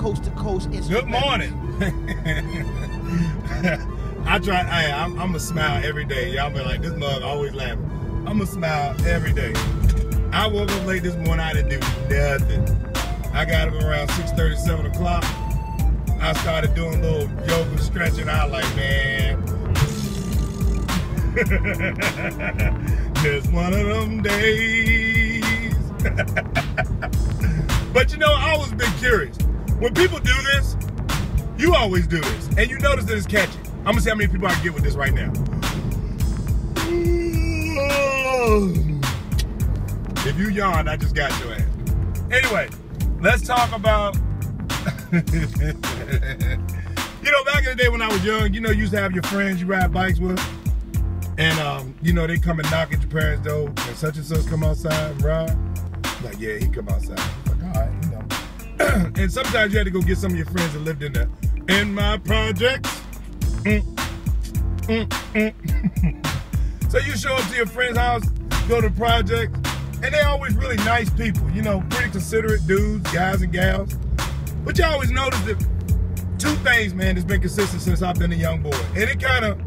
Coast to Coast. Good morning. I'm going to smile every day. Y'all be like, this mug always laughing. I'm going to smile every day. I woke up late this morning. I didn't do nothing. I got up around 6:30, 7 o'clock. I started doing a little yoga, stretching out like, man. Just one of them days. But you know, I always been curious. When people do this, you always do this. And you notice that it's catchy. I'm going to see how many people I can get with this right now. If you yawned, I just got your ass. Anyway, let's talk about... You know, back in the day when I was young, you know, you used to have your friends you ride bikes with. And, you know, they come and knock at your parents' door and such come outside and ride. Like, yeah, he come outside. Like, all right, you know. And sometimes you had to go get some of your friends that lived in my projects. So you show up to your friend's house, go to the project, and they're always really nice people, you know, pretty considerate dudes, guys and gals. But you always notice that two things, man, that's been consistent since I've been a young boy. And it kind of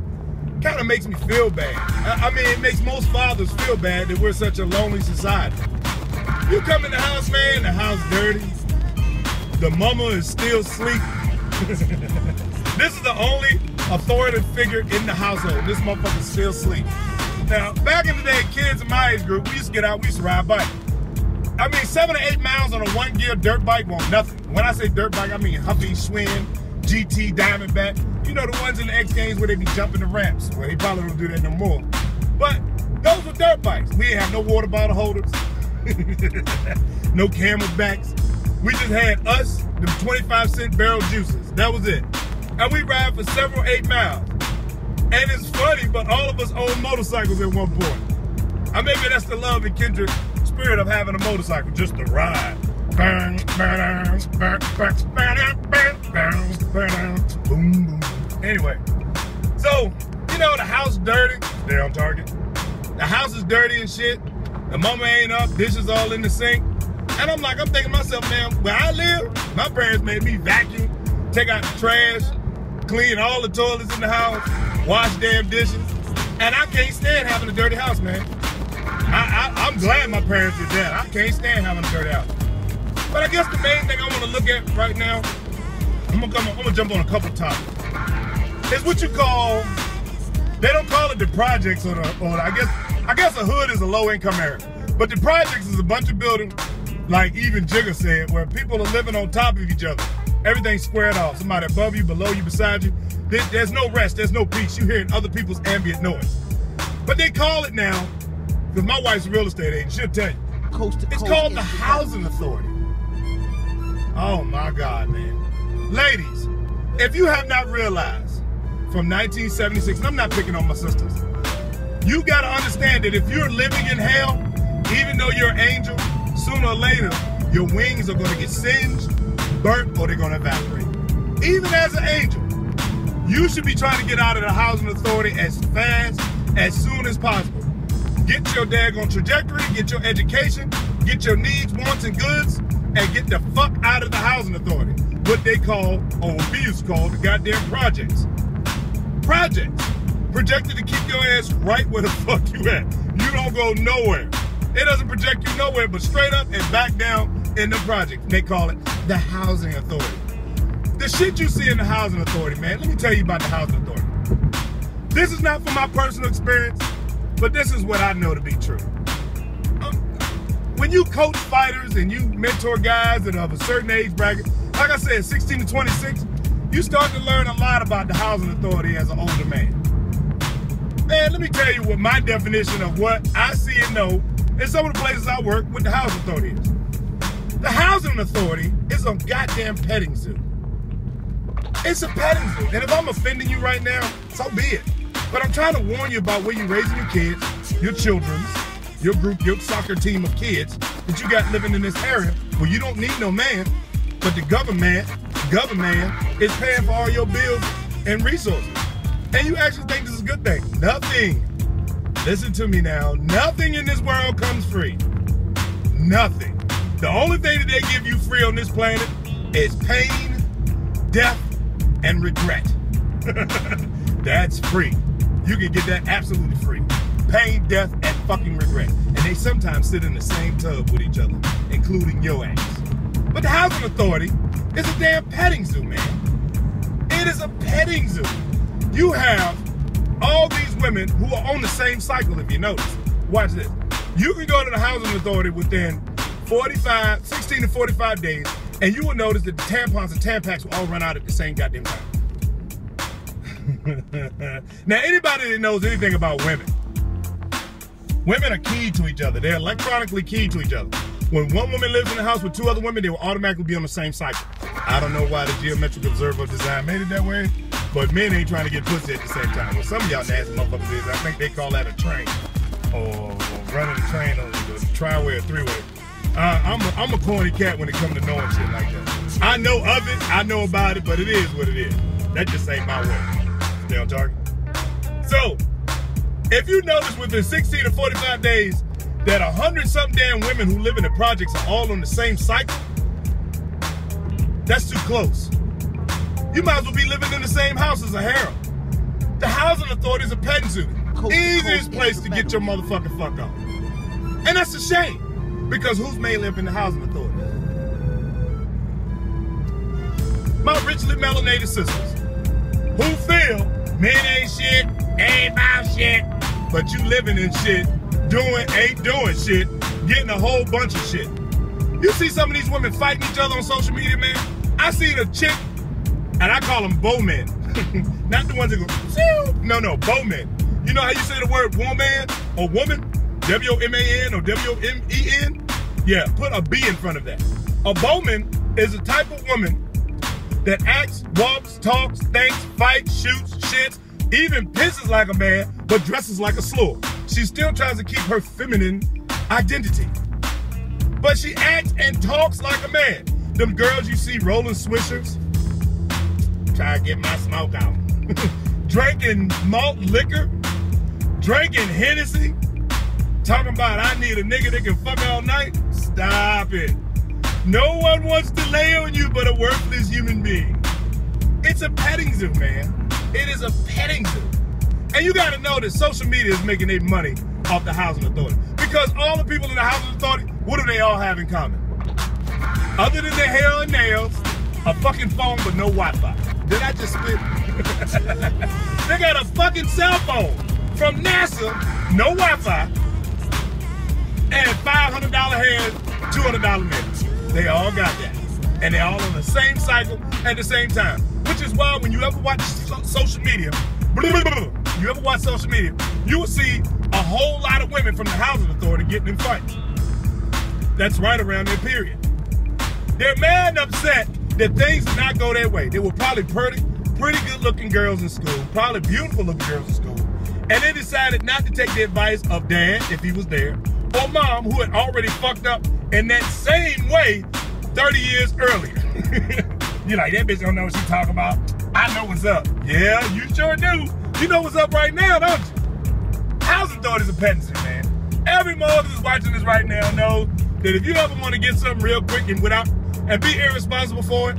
makes me feel bad. I mean, it makes most fathers feel bad that we're such a lonely society. You come in the house, man, the house dirty. The mama is still asleep. This is the only authoritative figure in the household. This motherfucker's still asleep. Now, back in the day, kids in my age group, we used to get out, we used to ride bikes. I mean, 7 or 8 miles on a 1-gear dirt bike won't nothing. When I say dirt bike, I mean Huffy, Schwinn, GT, Diamondback. You know, the ones in the X Games where they be jumping the ramps. Well, they probably don't do that no more. But those were dirt bikes. We didn't have no water bottle holders, no camelbacks. We just had us, the 25-cent barrel juices. That was it. And we ride for several 8 miles. And it's funny, but all of us owned motorcycles at one point. Maybe that's the love and kindred spirit of having a motorcycle, just to ride. Anyway, so, you know, the house dirty. They're on target. The house is dirty and shit. The mama ain't up, dishes all in the sink. And I'm thinking to myself, man, where I live, my parents made me vacuum, take out the trash, clean all the toilets in the house, wash damn dishes. And I can't stand having a dirty house, man. I'm glad my parents did that. I can't stand having a dirty house. But I guess the main thing I want to look at right now, I'm gonna jump on a couple topics. It's what you call, they don't call it the projects or I guess a hood is a low-income area. But the projects is a bunch of buildings, like even Jigga said, where people are living on top of each other. Everything's squared off. Somebody above you, below you, beside you. There's no rest, there's no peace. You're hearing other people's ambient noise. But they call it now, because my wife's a real estate agent, she'll tell you. Coast to It's Coast called the Housing Authority. Oh my God, man. Ladies, if you have not realized from 1976, and I'm not picking on my sisters, you gotta understand that if you're living in hell, even though you're an angel, sooner or later, your wings are gonna get singed, burnt, or they're gonna evaporate. Even as an angel, you should be trying to get out of the Housing Authority as fast, as soon as possible. Get your daggone trajectory, get your education, get your needs, wants, and goods, and get the fuck out of the Housing Authority. What they call, or what we used to call, the goddamn projects. Projects. Projected to keep your ass right where the fuck you at. You don't go nowhere. It doesn't project you nowhere, but straight up and back down in the project. They call it the Housing Authority. The shit you see in the Housing Authority, man, let me tell you about the Housing Authority. This is not from my personal experience, but this is what I know to be true. When you coach fighters and you mentor guys that are of a certain age bracket, like I said, 16 to 26, you start to learn a lot about the Housing Authority as an older man. Man, let me tell you what my definition of what I see and know in some of the places I work with the Housing Authority is. The Housing Authority is a goddamn petting zoo. It's a petting zoo. And if I'm offending you right now, so be it. But I'm trying to warn you about where you're raising your kids, your children's, your group, your soccer team of kids that you got living in this area where you don't need no man, but the government is paying for all your bills and resources. And you actually think this is a good thing. Nothing. Listen to me now. Nothing in this world comes free. Nothing. The only thing that they give you free on this planet is pain, death, and regret. That's free. You can get that absolutely free. Pain, death, and fucking regret. And they sometimes sit in the same tub with each other, including your ass. But the housing authority is a damn petting zoo, man. It is a petting zoo. You have all these women who are on the same cycle, if you notice. Watch this. You can go to the housing authority within 16 to 45 days, and you will notice that the tampons and Tampax will all run out at the same goddamn time. Now, anybody that knows anything about women are keyed to each other. They're electronically keyed to each other. When one woman lives in the house with two other women, they will automatically be on the same cycle. I don't know why the geometric observer design made it that way, but men ain't trying to get pussy at the same time. Well, some of y'all nasty motherfuckers is. I think they call that a train. Or running a train on the tri-way or three-way. I'm a corny cat when it comes to knowing shit like that. I know of it, I know about it, but it is what it is. That just ain't my way. Stay on target. So, if you notice within 16 to 45 days that 100-something damn women who live in the projects are all on the same cycle, that's too close. You might as well be living in the same house as a harem. The housing authority is a petting zoo. Easiest place to get your motherfucking fuck on. And that's a shame, because who's mainly up in the housing authority? My richly melanated sisters, who feel men ain't shit, ain't about shit, but you living in shit, ain't doing shit, getting a whole bunch of shit. You see some of these women fighting each other on social media, man. I seen a chick, and I call them bowmen. Not the ones that go, no, bowmen. You know how you say the word woman or woman? W-O-M-A-N or W-O-M-E-N? Yeah, put a B in front of that. A bowman is a type of woman that acts, walks, talks, thinks, fights, shoots, shits, even pisses like a man, but dresses like a slur. She still tries to keep her feminine identity. But she acts and talks like a man. Them girls you see rolling swishers, try to get my smoke out. Drinking malt liquor, drinking Hennessy, talking about I need a nigga that can fuck all night. Stop it. No one wants to lay on you but a worthless human being. It's a petting zoo, man. It is a petting zoo. And you gotta know that social media is making their money off the housing authority. Because all the people in the housing authority, what do they all have in common? Other than their hair and nails, a fucking phone but no Wi-Fi. Did I just spit? They got a fucking cell phone from NASA, no Wi-Fi, and $500 hair, $200 minutes. They all got that. And they're all on the same cycle at the same time. Which is why when you ever watch social media, you will see a whole lot of women from the housing authority getting in fights. That's right around their period. They're mad and upset that things did not go their way. They were probably pretty good looking girls in school, probably beautiful looking girls in school, and they decided not to take the advice of dad, if he was there, or mom, who had already fucked up in that same way 30 years earlier. You're like, that bitch don't know what she's talking about. I know what's up. Yeah, you sure do. You know what's up right now, don't you? Housing authorities are petting zoo, man. Every mother that's watching this right now knows that if you ever want to get something real quick and be irresponsible for it,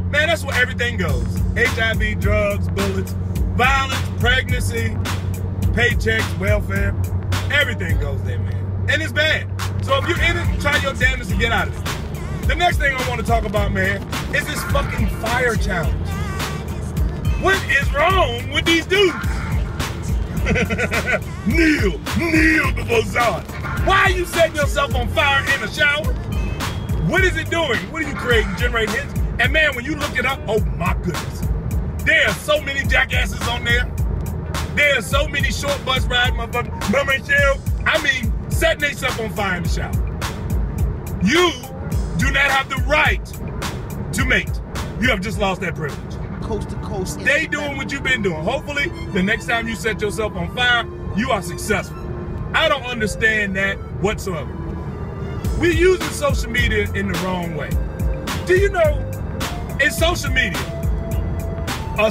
man, that's where everything goes. HIV, drugs, bullets, violence, pregnancy, paychecks, welfare, everything goes there, man. And it's bad. So if you're in it, try your damnedest to get out of it. The next thing I want to talk about, man, is this fucking fire challenge. What is wrong with these dudes? Kneel before Zod. Why are you setting yourself on fire in the shower? What is it doing? What are you creating? Generating hits? And man, when you look it up, oh my goodness. There are so many jackasses on there. There are so many short bus ride motherfuckers. Mama Michelle, I mean, setting themselves on fire in the shower. You do not have the right to mate. You have just lost that privilege. Coast to coast. Stay doing what you've been doing. Hopefully, the next time you set yourself on fire, you are successful. I don't understand that whatsoever. We're using social media in the wrong way. Do you know, in social media,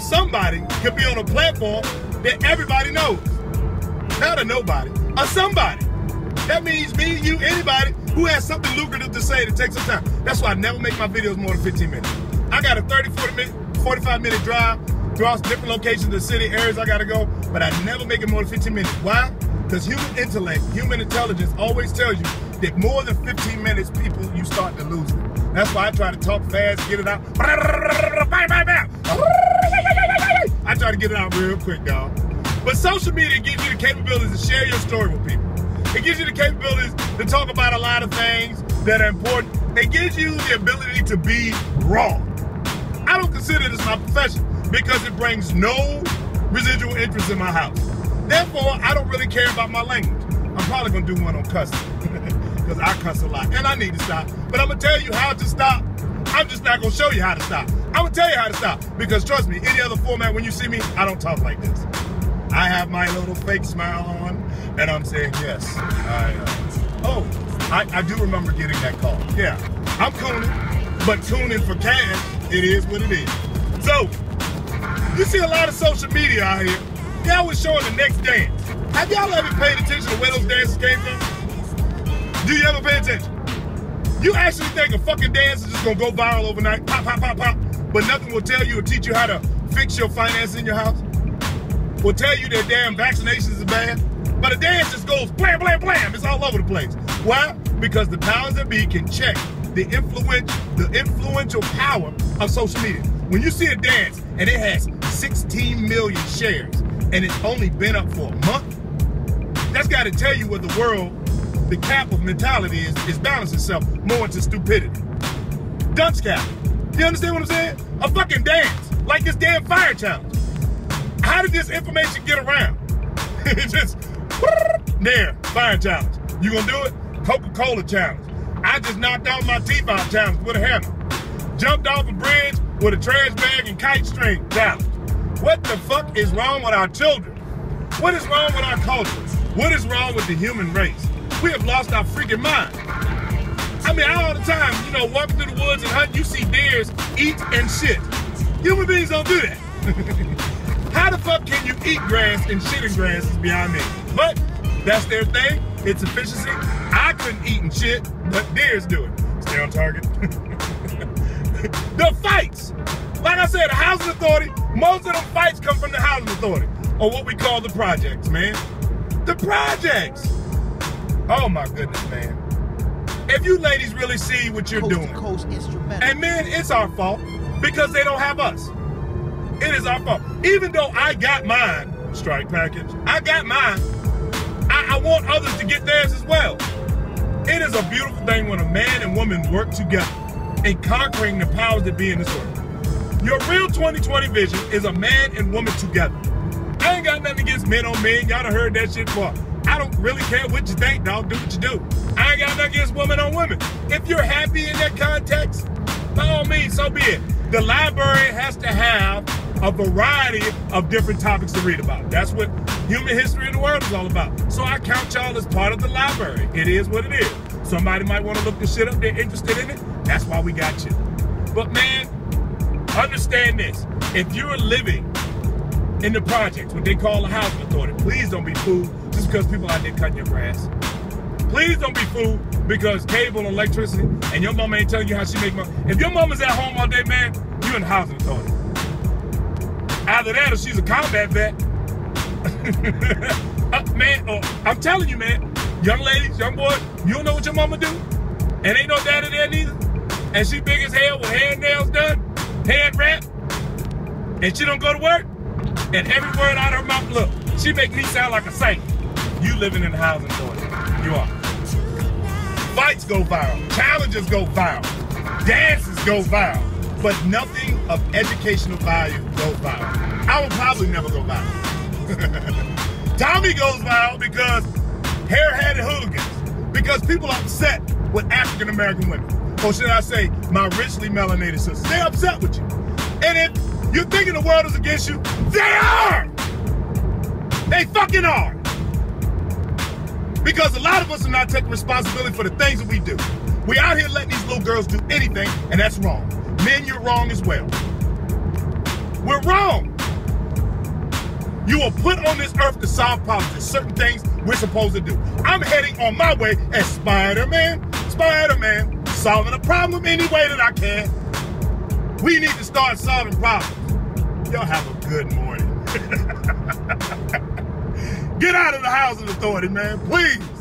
somebody could be on a platform that everybody knows. Not a nobody, a somebody. That means me, you, anybody who has something lucrative to say to take some time. That's why I never make my videos more than 15 minutes. I got a 45-minute drive across different locations in the city, areas I gotta go, but I never make it more than 15 minutes. Why? Because human intellect, human intelligence always tells you that more than 15 minutes, you start to lose it. That's why I try to talk fast, get it out. I try to get it out real quick, dog. But social media gives you the capabilities to share your story with people. It gives you the capabilities to talk about a lot of things that are important. It gives you the ability to be raw. I don't consider this my profession because it brings no residual interest in my house. Therefore, I don't really care about my language. I'm probably gonna do one on cussing because I cuss a lot and I need to stop. But I'm gonna tell you how to stop. I'm just not gonna show you how to stop. I'm gonna tell you how to stop because trust me, any other format when you see me, I don't talk like this. I have my little fake smile on and I'm saying yes. I do remember getting that call. Yeah, I'm cooning, but tuning for cash, it is what it is. So, you see a lot of social media out here. They always showing the next dance. Have y'all ever paid attention to where those dances came from? Do you ever pay attention? You actually think a fucking dance is just gonna go viral overnight, pop, pop, pop, pop, but nothing will tell you or teach you how to fix your finances in your house? Will tell you that damn vaccinations is bad? But a dance just goes blam, blam, blam. It's all over the place. Why? Because the powers that be can check the influential power of social media. When you see a dance and it has 16 million shares and it's only been up for a month, that's got to tell you what the world, the cap of mentality is balancing itself more into stupidity. Dunce cap. You understand what I'm saying? A fucking dance, like this damn fire challenge. How did this information get around? It's just, there, fire challenge. You gonna do it? Coca-Cola challenge. I just knocked out my teeth out challenge with a hammer. Jumped off a bridge with a trash bag and kite string challenge. What the fuck is wrong with our children? What is wrong with our culture? What is wrong with the human race? We have lost our freaking mind. I mean, all the time, you know, walking through the woods and hunting, you see deers eat and shit. Human beings don't do that. How the fuck can you eat grass and shit in grass is beyond me. But that's their thing. It's efficiency. I couldn't eat and shit, but deers do it. Stay on target. The fights. Like I said, the housing authority, most of the fights come from the housing authority, or what we call the projects, man. The projects. Oh my goodness, man. If you ladies really see what you're doing, and men, it's our fault because they don't have us. It is our fault. Even though I got mine, strike package, I got mine, I want others to get theirs as well. It is a beautiful thing when a man and woman work together in conquering the powers that be in this world. Your real 2020 vision is a man and woman together. I ain't got nothing against men on men. Y'all done heard that shit before. I don't really care what you think, dog. Do what you do. I ain't got nothing against women on women. If you're happy in that context, by all means, so be it. The library has to have a variety of different topics to read about. That's what human history of the world is all about. So I count y'all as part of the library. It is what it is. Somebody might want to look the shit up. They're interested in it. That's why we got you. But man, understand this. If you're living in the projects, what they call the housing authority, please don't be fooled just because people out there cutting your grass. Please don't be fooled because cable and electricity and your mama ain't telling you how she make money. If your mama's at home all day, man, you in the housing authority. Either that or she's a combat vet. Man, I'm telling you, man, young ladies, young boys, you don't know what your mama do? And ain't no daddy there neither. And she big as hell with hair and nails done, head wrapped, and she don't go to work. And every word out of her mouth, look, she make me sound like a saint. You living in the housing authority. You are. Fights go viral. Challenges go viral. Dances go viral. But nothing of educational value goes viral. I will probably never go viral. Tommy goes viral because hair-headed hooligans. Because people are upset with African-American women. Or should I say, my richly melanated sisters. They're upset with you. And if you're thinking the world is against you, they are! They fucking are! Because a lot of us are not taking responsibility for the things that we do. We out here letting these little girls do anything, and that's wrong. Men, you're wrong as well. We're wrong. You were put on this earth to solve problems. There's certain things we're supposed to do. I'm heading on my way as Spider-Man. Spider-Man, solving a problem any way that I can. We need to start solving problems. Y'all have a good morning. Get out of the housing authority, man, please.